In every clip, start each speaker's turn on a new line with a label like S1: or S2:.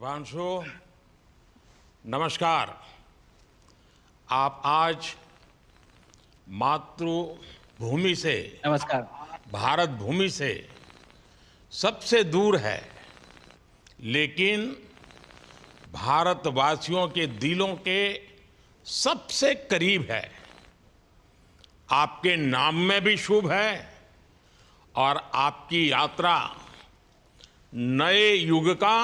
S1: शुभांशु, नमस्कार। आप आज मातृभूमि से,
S2: नमस्कार।
S1: भारत भूमि से सबसे दूर है, लेकिन भारतवासियों के दिलों के सबसे करीब है। आपके नाम में भी शुभ है और आपकी यात्रा नए युग का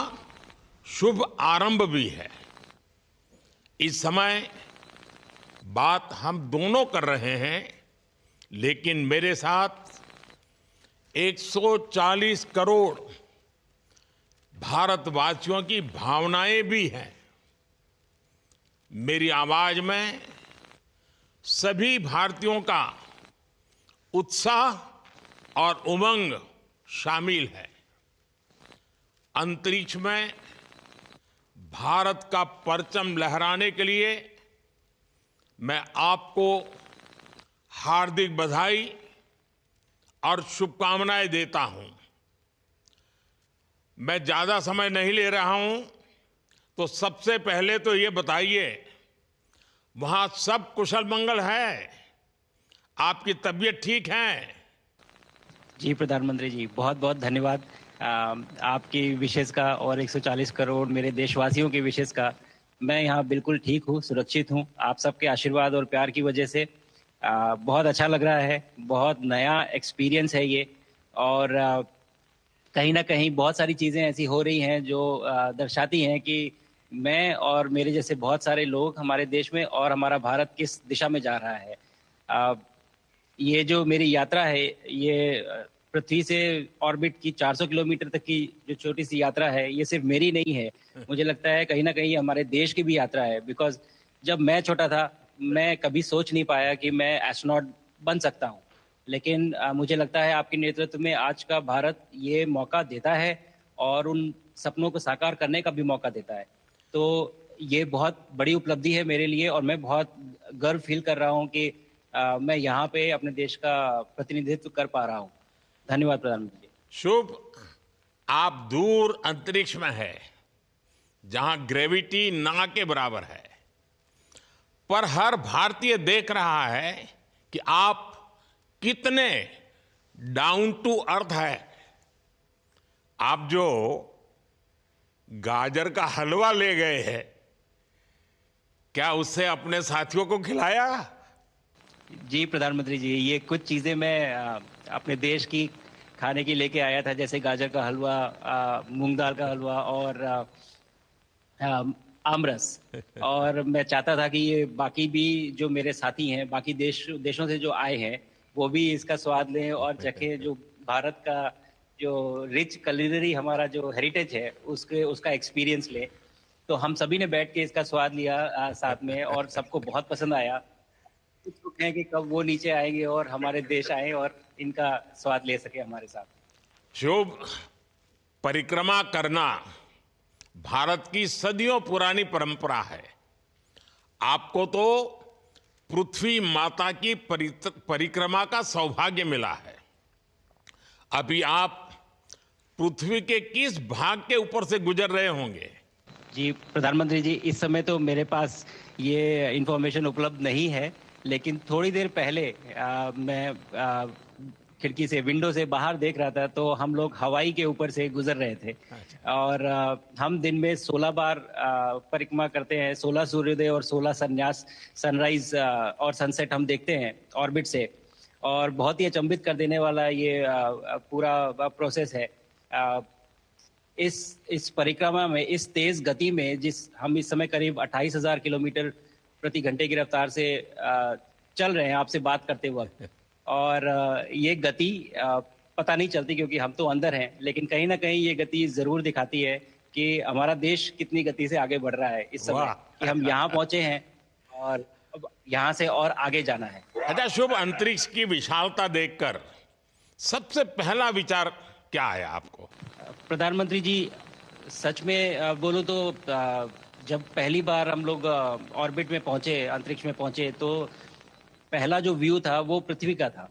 S1: शुभ आरंभ भी है। इस समय बात हम दोनों कर रहे हैं, लेकिन मेरे साथ 140 करोड़ भारतवासियों की भावनाएं भी हैं। मेरी आवाज में सभी भारतीयों का उत्साह और उमंग शामिल है। अंतरिक्ष में भारत का परचम लहराने के लिए मैं आपको हार्दिक बधाई और शुभकामनाएं देता हूं। मैं ज्यादा समय नहीं ले रहा हूं, तो सबसे पहले तो ये बताइए, वहां सब कुशल मंगल है? आपकी तबीयत ठीक है?
S2: जी, प्रधानमंत्री जी, बहुत-बहुत धन्यवाद आपकी विशेष का और 140 करोड़ मेरे देशवासियों की विशेष का। मैं यहाँ बिल्कुल ठीक हूँ, सुरक्षित हूँ। आप सबके आशीर्वाद और प्यार की वजह से बहुत अच्छा लग रहा है। बहुत नया एक्सपीरियंस है ये और कहीं न कहीं बहुत सारी चीज़ें ऐसी हो रही हैं जो दर्शाती हैं कि मैं और मेरे जैसे बहुत सारे लोग हमारे देश में और हमारा भारत किस दिशा में जा रहा है। अ, ये जो मेरी यात्रा है, ये पृथ्वी से ऑर्बिट की 400 किलोमीटर तक की जो छोटी-सी यात्रा है, ये सिर्फ़ मेरी नहीं है। मुझे लगता है कहीं न कहीं हमारे देश की भी यात्रा है बिकॉज़ जब मैं छोटा था, मैं कभी सोच नहीं पाया कि मैं एस्ट्रोनॉट बन सकता हूँ। लेकिन मुझे लगता है आपके नेतृत्व में आज का भारत ये मौका देता है और उन सपनों को साकार करने का भी मौका देता है। तो ये बहुत बड़ी उपलब्धि है मेरे लिए और मैं बहुत गर्व फ़ील कर रहा हूँ कि मैं यहाँ पे अपने देश का प्रतिनिधित्व कर पा रहा हूँ। धन्यवाद प्रधानमंत्री जी।
S1: शुभ। आप दूर अंतरिक्ष में है, जहां ग्रेविटी ना के बराबर है, पर हर भारतीय देख रहा है कि आप कितने डाउन टू अर्थ है। आप जो गाजर का हलवा ले गए हैं, क्या उससे अपने साथियों को खिलाया?
S2: जी, प्रधानमंत्री जी, ये कुछ चीज़ें मैं अपने देश की खाने की लेके आया था जैसे गाजर का हलवा, मूँग दाल का हलवा और आमरस। और मैं चाहता था कि ये बाकी भी जो मेरे साथी हैं, बाकी देशों से जो आए हैं, वो भी इसका स्वाद लें और चखें जो भारत का जो रिच कुलिनरी हमारा जो हेरिटेज है, उसके उसका एक्सपीरियंस लें। तो हम सभी ने बैठ के इसका स्वाद लिया साथ में और सबको बहुत पसंद आया। कुछ लोग हैं कि कब वो नीचे आएँगे और हमारे देश आएँ और इनका स्वाद ले सकें हमारे साथ।
S1: शुभ। परिक्रमा करना भारत की सदियों पुरानी परंपरा है। आपको तो पृथ्वी माता की परिक्रमा का सौभाग्य मिला है। अभी आप पृथ्वी के किस भाग के ऊपर से गुजर रहे होंगे?
S2: जी, प्रधानमंत्री जी, इस समय तो मेरे पास ये इन्फॉर्मेशन उपलब्ध नहीं है, लेकिन थोड़ी देर पहले मैं खिड़की से, विंडो से बाहर देख रहा था, तो हम लोग हवाई के ऊपर से गुज़र रहे थे
S1: अच्छा।
S2: और हम दिन में 16 बार परिक्रमा करते हैं, 16 सूर्योदय और 16 सनराइज़ और सनसेट हम देखते हैं ऑर्बिट से और बहुत ही अचंभित कर देने वाला ये पूरा प्रोसेस है। अ, इस परिक्रमा में, इस तेज़ गति में जिस हम इस समय करीब 28,000 किलोमीटर प्रति घंटे की रफ़्तार से चल रहे हैं आपसे बात करते वक़्त और ये गति पता नहीं चलती क्योंकि हम तो अंदर हैं, लेकिन कहीं न कहीं ये गति ज़रूर दिखाती है कि हमारा देश कितनी गति से आगे बढ़ रहा है इस समय,
S1: वाह।
S2: कि हम यहाँ पहुँचे हैं और अब यहाँ से और आगे जाना है।
S1: अच्छा शुभ, अंतरिक्ष की विशालता देखकर सबसे पहला विचार क्या आया आपको?
S2: प्रधानमंत्री जी, सच में बोलूँ तो जब पहली बार हम लोग ऑर्बिट में पहुँचे, अंतरिक्ष में पहुँचे, तो पहला जो व्यू था वो पृथ्वी का था।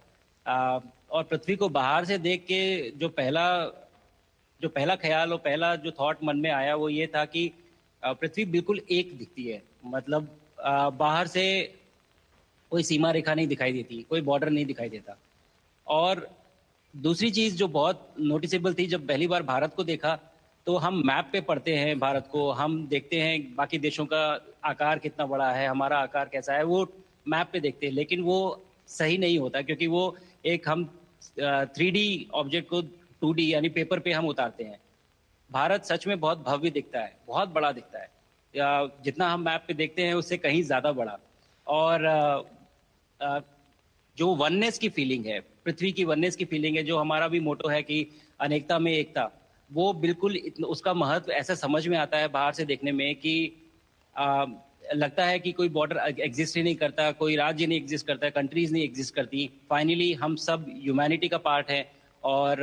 S2: और पृथ्वी को बाहर से देख के जो पहला जो पहला ख्याल और पहला जो थॉट मन में आया वो ये था कि पृथ्वी बिल्कुल एक दिखती है। मतलब बाहर से कोई सीमा रेखा नहीं दिखाई देती, कोई बॉर्डर नहीं दिखाई देता। और दूसरी चीज जो बहुत नोटिसेबल थी, जब पहली बार भारत को देखा तो हम मैप पे पढ़ते हैं भारत को, हम देखते हैं बाकी देशों का आकार कितना बड़ा है, हमारा आकार कैसा है, वो मैप पे देखते हैं। लेकिन वो सही नहीं होता, क्योंकि वो एक हम 3D ऑब्जेक्ट को 2D यानी पेपर पे हम उतारते हैं। भारत सच में बहुत भव्य दिखता है, बहुत बड़ा दिखता है, जितना हम मैप पे देखते हैं उससे कहीं ज्यादा बड़ा। और अ, जो वननेस की फीलिंग है, पृथ्वी की वननेस की फीलिंग है, जो हमारा भी मोटो है कि अनेकता में एकता, वो बिल्कुल उसका महत्व ऐसा समझ में आता है बाहर से देखने में कि आ, लगता है कि कोई बॉर्डर एग्जिस्ट ही नहीं करता, कोई राज्य नहीं एग्जिस्ट करता, कंट्रीज नहीं एग्जिस्ट करती। फाइनली हम सब ह्यूमैनिटी का पार्ट है, और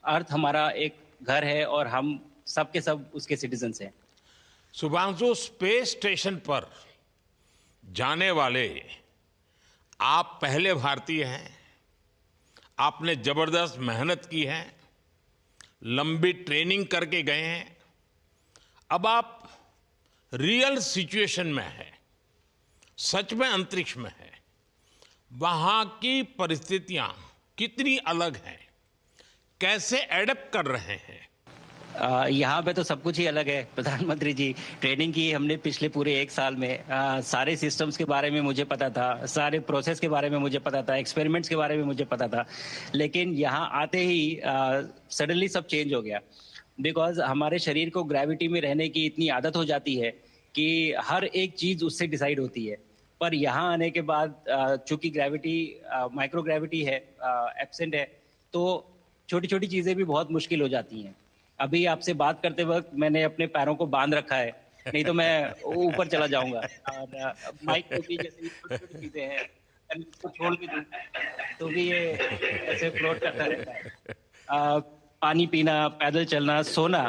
S2: अर्थ हमारा एक घर है, और हम सब के सब उसके सिटीजन्स हैं।
S1: शुभांशु, स्पेस स्टेशन पर जाने वाले आप पहले भारतीय हैं। आपने जबरदस्त मेहनत की है, लंबी ट्रेनिंग करके गए हैं। अब आप रियल सिचुएशन में हैं, सच में अंतरिक्ष में हैं। वहां की परिस्थितियां कितनी अलग हैं, कैसे एडप्ट कर रहे हैं?
S2: यहाँ पे तो सब कुछ ही अलग है प्रधानमंत्री जी। ट्रेनिंग की हमने पिछले पूरे 1 साल में। सारे सिस्टम्स के बारे में मुझे पता था, सारे प्रोसेस के बारे में मुझे पता था, एक्सपेरिमेंट्स के बारे में मुझे पता था। लेकिन यहाँ आते ही सडनली सब चेंज हो गया। बिकॉज हमारे शरीर को ग्रेविटी में रहने की इतनी आदत हो जाती है कि हर एक चीज उससे डिसाइड होती है। पर यहाँ आने के बाद चूंकि ग्रेविटी माइक्रो ग्रेविटी है, एब्सेंट है, तो छोटी छोटी चीजें भी बहुत मुश्किल हो जाती हैं। अभी आपसे बात करते वक्त मैंने अपने पैरों को बांध रखा है, नहीं तो मैं ऊपर चला जाऊंगा। और माइक पे भी जैसे ये छोटी छोटी चीजें हैं, अगर इसको छोड़ भी दूं तो भी ये ऐसे फ्लोट करता रहता है। अ, पानी पीना, पैदल चलना, सोना।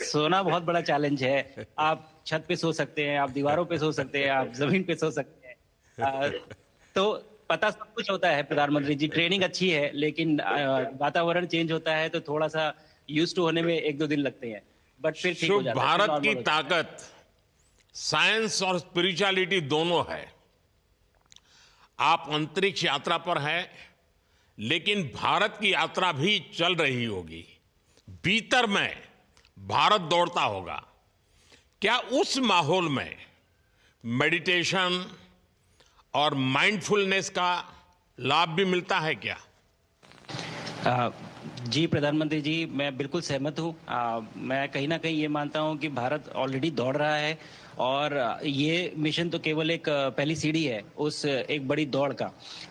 S2: सोना बहुत बड़ा चैलेंज है। आप छत पे सो सकते हैं, आप दीवारों पे सो सकते हैं, आप जमीन पे सो सकते हैं। तो पता सब कुछ होता है प्रधानमंत्री जी, ट्रेनिंग अच्छी है, लेकिन वातावरण चेंज होता है तो थोड़ा सा यूज टू होने में 1-2 दिन लगते हैं, बट फिर ठीक हो
S1: शुभ,
S2: जाता है, फिर
S1: भारत की
S2: नॉर्मल हो जाता है।
S1: ताकत साइंस और स्पिरिचुअलिटी दोनों है। आप अंतरिक्ष यात्रा पर हैं, लेकिन भारत की यात्रा भी चल रही होगी। भीतर में भारत दौड़ता होगा। क्या उस माहौल में मेडिटेशन और माइंडफुलनेस का लाभ भी मिलता है क्या?
S2: अ, जी प्रधानमंत्री जी, मैं बिल्कुल सहमत हूँ। मैं कहीं ना कहीं ये मानता हूँ कि भारत ऑलरेडी दौड़ रहा है, और ये मिशन तो केवल एक पहली सीढ़ी है उस एक बड़ी दौड़ का।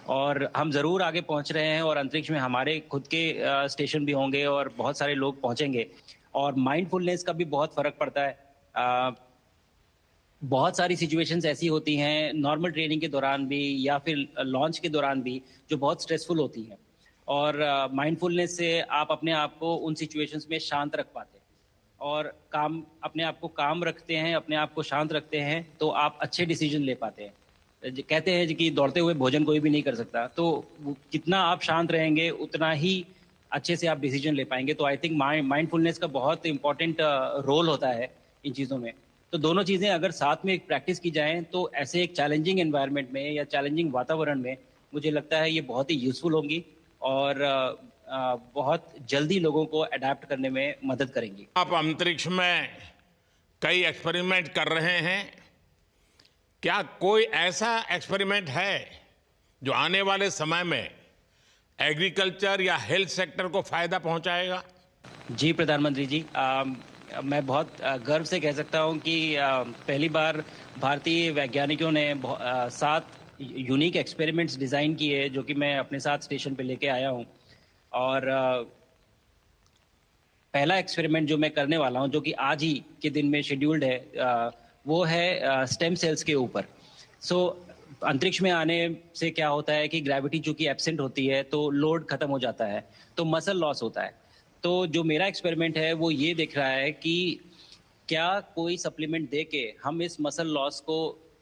S2: और हम जरूर आगे पहुंच रहे हैं, और अंतरिक्ष में हमारे खुद के स्टेशन भी होंगे और बहुत सारे लोग पहुंचेंगे। और माइंडफुलनेस का भी बहुत फर्क पड़ता है। बहुत सारी सिचुएशंस ऐसी होती हैं नॉर्मल ट्रेनिंग के दौरान भी, या फिर लॉन्च के दौरान भी, जो बहुत स्ट्रेसफुल होती हैं। और माइंडफुलनेस से आप अपने आप को उन सिचुएशंस में शांत रख पाते हैं, और काम अपने आप को काम रखते हैं, अपने आप को शांत रखते हैं, तो आप अच्छे डिसीजन ले पाते हैं। कहते हैं कि दौड़ते हुए भोजन कोई भी नहीं कर सकता, तो जितना आप शांत रहेंगे उतना ही अच्छे से आप डिसीजन ले पाएंगे। तो आई थिंक माइंडफुलनेस का बहुत इंपॉर्टेंट रोल होता है इन चीज़ों में। तो दोनों चीज़ें अगर साथ में प्रैक्टिस की जाएं तो ऐसे एक चैलेंजिंग एनवायरनमेंट में या चैलेंजिंग वातावरण में मुझे लगता है ये बहुत ही यूजफुल होंगी, और बहुत जल्दी लोगों को अडेप्ट करने में मदद करेंगी।
S1: आप अंतरिक्ष में कई एक्सपेरिमेंट कर रहे हैं। क्या कोई ऐसा एक्सपेरिमेंट है जो आने वाले समय में एग्रीकल्चर या हेल्थ सेक्टर को फायदा पहुंचाएगा?
S2: जी प्रधानमंत्री जी, मैं बहुत गर्व से कह सकता हूं कि पहली बार भारतीय वैज्ञानिकों ने 7 यूनिक एक्सपेरिमेंट्स डिज़ाइन किए, जो कि मैं अपने साथ स्टेशन पे लेके आया हूं। और पहला एक्सपेरिमेंट जो मैं करने वाला हूं, जो कि आज ही के दिन में शेड्यूल्ड है, वो है स्टेम सेल्स के ऊपर। सो अंतरिक्ष में आने से क्या होता है कि ग्रेविटी चूंकि एब्सेंट होती है तो लोड खत्म हो जाता है, तो मसल लॉस होता है। तो जो मेरा एक्सपेरिमेंट है वो ये देख रहा है कि क्या कोई सप्लीमेंट दे के हम इस मसल लॉस को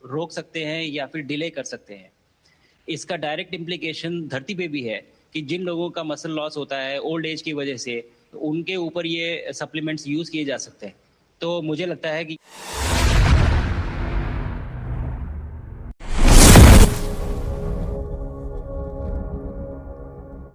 S2: रोक सकते हैं या फिर डिले कर सकते हैं। इसका डायरेक्ट इम्प्लीकेशन धरती पे भी है कि जिन लोगों का मसल लॉस होता है ओल्ड एज की वजह से, उनके ऊपर ये सप्लीमेंट्स यूज़ किए जा सकते हैं। तो मुझे लगता है कि